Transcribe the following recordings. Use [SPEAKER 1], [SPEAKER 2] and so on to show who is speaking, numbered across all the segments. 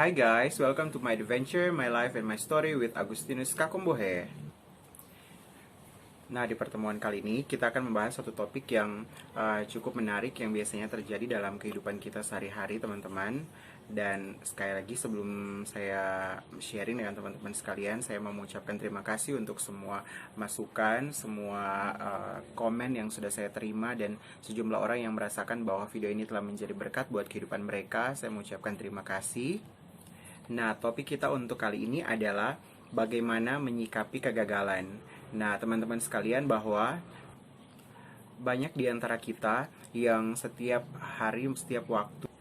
[SPEAKER 1] Hi guys, welcome to my adventure, my life, and my story with Agustinus Kakumbohe. Nah, di pertemuan kali ini kita akan membahas satu topik yang cukup menarik yang biasanya terjadi dalam kehidupan kita sehari-hari, teman-teman. Dan sekali lagi sebelum saya sharing dengan teman-teman sekalian, saya mau mengucapkan terima kasih untuk semua masukan, semua komen yang sudah saya terima, dan sejumlah orang yang merasakan bahwa video ini telah menjadi berkat buat kehidupan mereka. Saya mengucapkan terima kasih. Nah, topik kita untuk kali ini adalah bagaimana menyikapi kegagalan. Nah, teman-teman sekalian, bahwa banyak di antara kita yang setiap hari, setiap waktu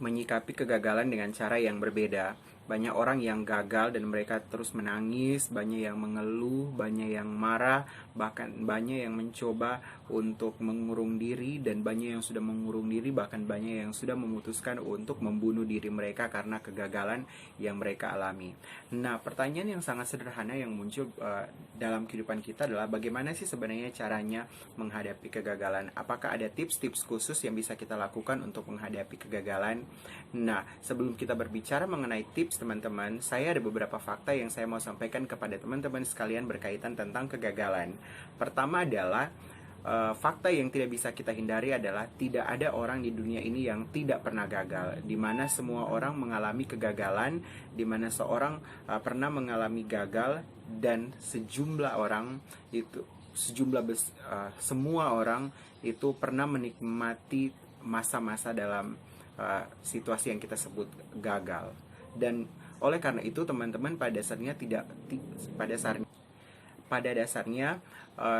[SPEAKER 1] menyikapi kegagalan dengan cara yang berbeda. Banyak orang yang gagal dan mereka terus menangis, banyak yang mengeluh, banyak yang marah, bahkan banyak yang mencoba untuk mengurung diri, dan banyak yang sudah mengurung diri, bahkan banyak yang sudah memutuskan untuk membunuh diri mereka karena kegagalan yang mereka alami. Nah, pertanyaan yang sangat sederhana yang muncul dalam kehidupan kita adalah bagaimana sih sebenarnya caranya menghadapi kegagalan? Apakah ada tips-tips khusus yang bisa kita lakukan untuk menghadapi kegagalan? Nah, sebelum kita berbicara mengenai tips, teman-teman, saya ada beberapa fakta yang saya mau sampaikan kepada teman-teman sekalian berkaitan tentang kegagalan. Pertama adalah fakta yang tidak bisa kita hindari adalah tidak ada orang di dunia ini yang tidak pernah gagal, di mana semua orang mengalami kegagalan, di mana seorang pernah mengalami gagal, dan semua orang itu pernah menikmati masa-masa dalam situasi yang kita sebut gagal. Dan oleh karena itu, teman-teman, pada dasarnya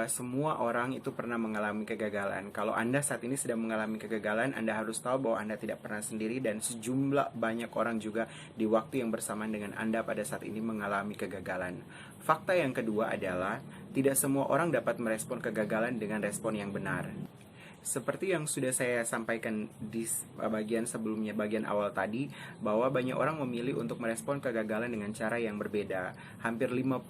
[SPEAKER 1] semua orang itu pernah mengalami kegagalan. Kalau Anda saat ini sedang mengalami kegagalan, Anda harus tahu bahwa Anda tidak pernah sendiri, dan sejumlah banyak orang juga di waktu yang bersamaan dengan Anda pada saat ini mengalami kegagalan. Fakta yang kedua adalah tidak semua orang dapat merespon kegagalan dengan respon yang benar. Seperti yang sudah saya sampaikan di bagian sebelumnya, bagian awal tadi, bahwa banyak orang memilih untuk merespon kegagalan dengan cara yang berbeda. Hampir 50%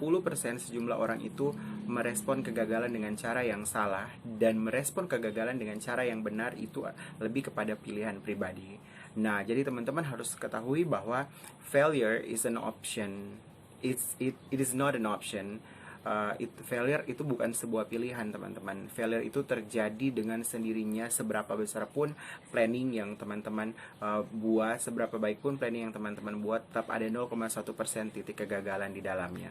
[SPEAKER 1] sejumlah orang itu merespon kegagalan dengan cara yang salah, dan merespon kegagalan dengan cara yang benar itu lebih kepada pilihan pribadi. Nah, jadi teman-teman harus ketahui bahwa failure is an option. It is not an option. Failure itu bukan sebuah pilihan, teman-teman. Failure itu terjadi dengan sendirinya. Seberapa besar pun planning yang teman-teman buat, seberapa baik pun planning yang teman-teman buat, tetap ada 0,1% titik kegagalan di dalamnya.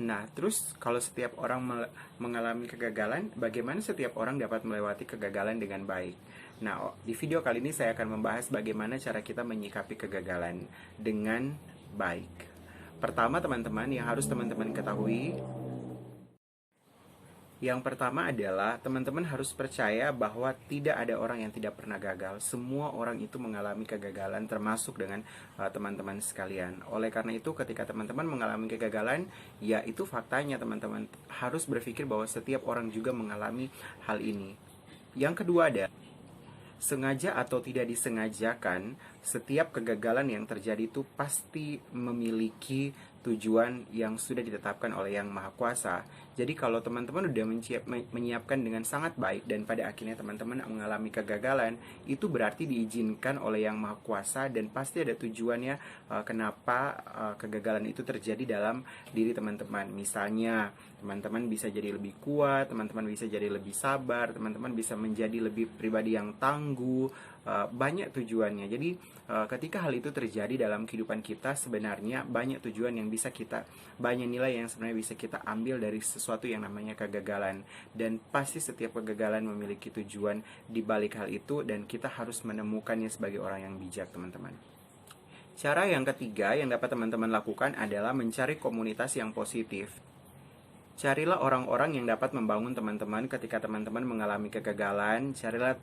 [SPEAKER 1] Nah, terus kalau setiap orang mengalami kegagalan, bagaimana setiap orang dapat melewati kegagalan dengan baik? Nah, di video kali ini saya akan membahas bagaimana cara kita menyikapi kegagalan dengan baik. Pertama, teman-teman, yang harus teman-teman ketahui, yang pertama adalah teman-teman harus percaya bahwa tidak ada orang yang tidak pernah gagal. Semua orang itu mengalami kegagalan, termasuk dengan teman-teman sekalian. Oleh karena itu, ketika teman-teman mengalami kegagalan, ya itu faktanya, teman-teman harus berpikir bahwa setiap orang juga mengalami hal ini. Yang kedua ada, sengaja atau tidak disengajakan, setiap kegagalan yang terjadi itu pasti memiliki tujuan yang sudah ditetapkan oleh Yang Maha Kuasa. Jadi kalau teman-teman sudah menyiapkan dengan sangat baik, dan pada akhirnya teman-teman mengalami kegagalan, itu berarti diizinkan oleh Yang Maha Kuasa, dan pasti ada tujuannya kenapa kegagalan itu terjadi dalam diri teman-teman. Misalnya, teman-teman bisa jadi lebih kuat, teman-teman bisa jadi lebih sabar, teman-teman bisa menjadi lebih pribadi yang tangguh, banyak tujuannya. Jadi ketika hal itu terjadi dalam kehidupan kita, sebenarnya banyak tujuan yang bisa kita, banyak nilai yang sebenarnya bisa kita ambil dari sesuatu yang namanya kegagalan. Dan pasti setiap kegagalan memiliki tujuan di balik hal itu, dan kita harus menemukannya sebagai orang yang bijak, teman-teman. Cara yang ketiga yang dapat teman-teman lakukan adalah mencari komunitas yang positif. Carilah orang-orang yang dapat membangun teman-teman ketika teman-teman mengalami kegagalan. Carilah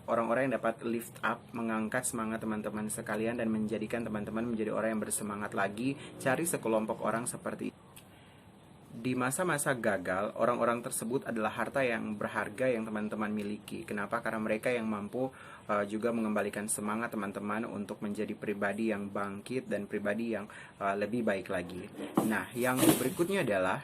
[SPEAKER 1] orang-orang yang dapat lift up, mengangkat semangat teman-teman sekalian, dan menjadikan teman-teman menjadi orang yang bersemangat lagi. Cari sekelompok orang seperti itu. Di masa-masa gagal, orang-orang tersebut adalah harta yang berharga yang teman-teman miliki. Kenapa? Karena mereka yang mampu juga mengembalikan semangat teman-teman untuk menjadi pribadi yang bangkit dan pribadi yang lebih baik lagi. Nah, yang berikutnya adalah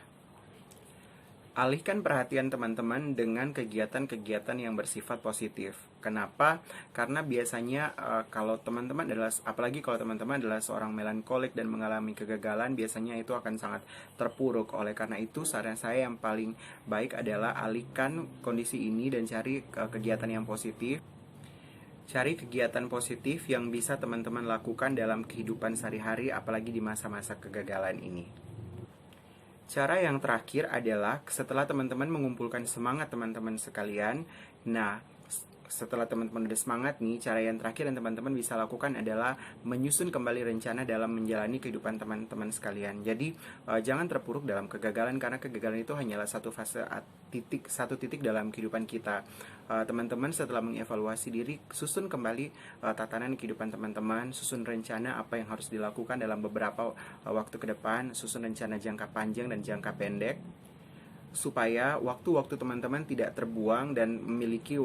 [SPEAKER 1] alihkan perhatian teman-teman dengan kegiatan-kegiatan yang bersifat positif. Kenapa? Karena biasanya kalau teman-teman adalah, apalagi kalau teman-teman adalah seorang melankolik dan mengalami kegagalan, biasanya itu akan sangat terpuruk. Oleh karena itu, saran saya yang paling baik adalah alihkan kondisi ini dan cari kegiatan yang positif. Cari kegiatan positif yang bisa teman-teman lakukan dalam kehidupan sehari-hari, apalagi di masa-masa kegagalan ini. Cara yang terakhir adalah setelah teman-teman mengumpulkan semangat teman-teman sekalian. Nah, setelah teman-teman udah semangat nih, cara yang terakhir yang teman-teman bisa lakukan adalah menyusun kembali rencana dalam menjalani kehidupan teman-teman sekalian. Jadi jangan terpuruk dalam kegagalan, karena kegagalan itu hanyalah satu fase, satu titik dalam kehidupan kita. Teman-teman setelah mengevaluasi diri, susun kembali tatanan kehidupan teman-teman, susun rencana apa yang harus dilakukan dalam beberapa waktu ke depan, susun rencana jangka panjang dan jangka pendek, supaya waktu-waktu teman-teman tidak terbuang dan memiliki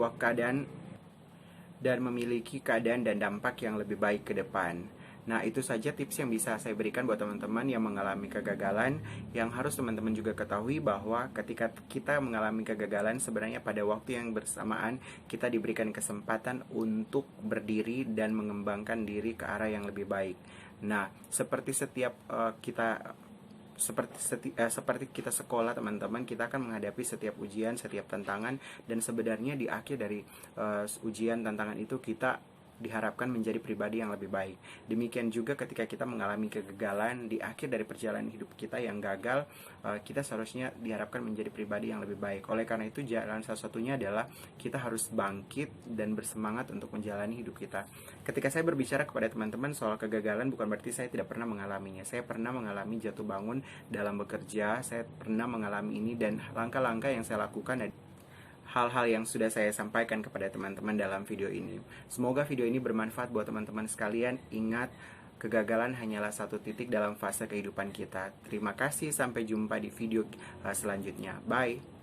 [SPEAKER 1] keadaan dan dampak yang lebih baik ke depan. Nah, itu saja tips yang bisa saya berikan buat teman-teman yang mengalami kegagalan. Yang harus teman-teman juga ketahui bahwa ketika kita mengalami kegagalan, sebenarnya pada waktu yang bersamaan kita diberikan kesempatan untuk berdiri dan mengembangkan diri ke arah yang lebih baik. Nah, seperti seperti kita sekolah, teman-teman, kita akan menghadapi setiap ujian, setiap tantangan, dan sebenarnya di akhir dari ujian tantangan itu kita diharapkan menjadi pribadi yang lebih baik. Demikian juga ketika kita mengalami kegagalan di akhir dari perjalanan hidup kita yang gagal, kita seharusnya diharapkan menjadi pribadi yang lebih baik. Oleh karena itu, jalan salah satunya adalah kita harus bangkit dan bersemangat untuk menjalani hidup kita. Ketika saya berbicara kepada teman-teman soal kegagalan, bukan berarti saya tidak pernah mengalaminya. Saya pernah mengalami jatuh bangun dalam bekerja, saya pernah mengalami ini, dan langkah-langkah yang saya lakukan hal-hal yang sudah saya sampaikan kepada teman-teman dalam video ini. Semoga video ini bermanfaat buat teman-teman sekalian. Ingat, kegagalan hanyalah satu titik dalam fase kehidupan kita. Terima kasih, sampai jumpa di video selanjutnya. Bye!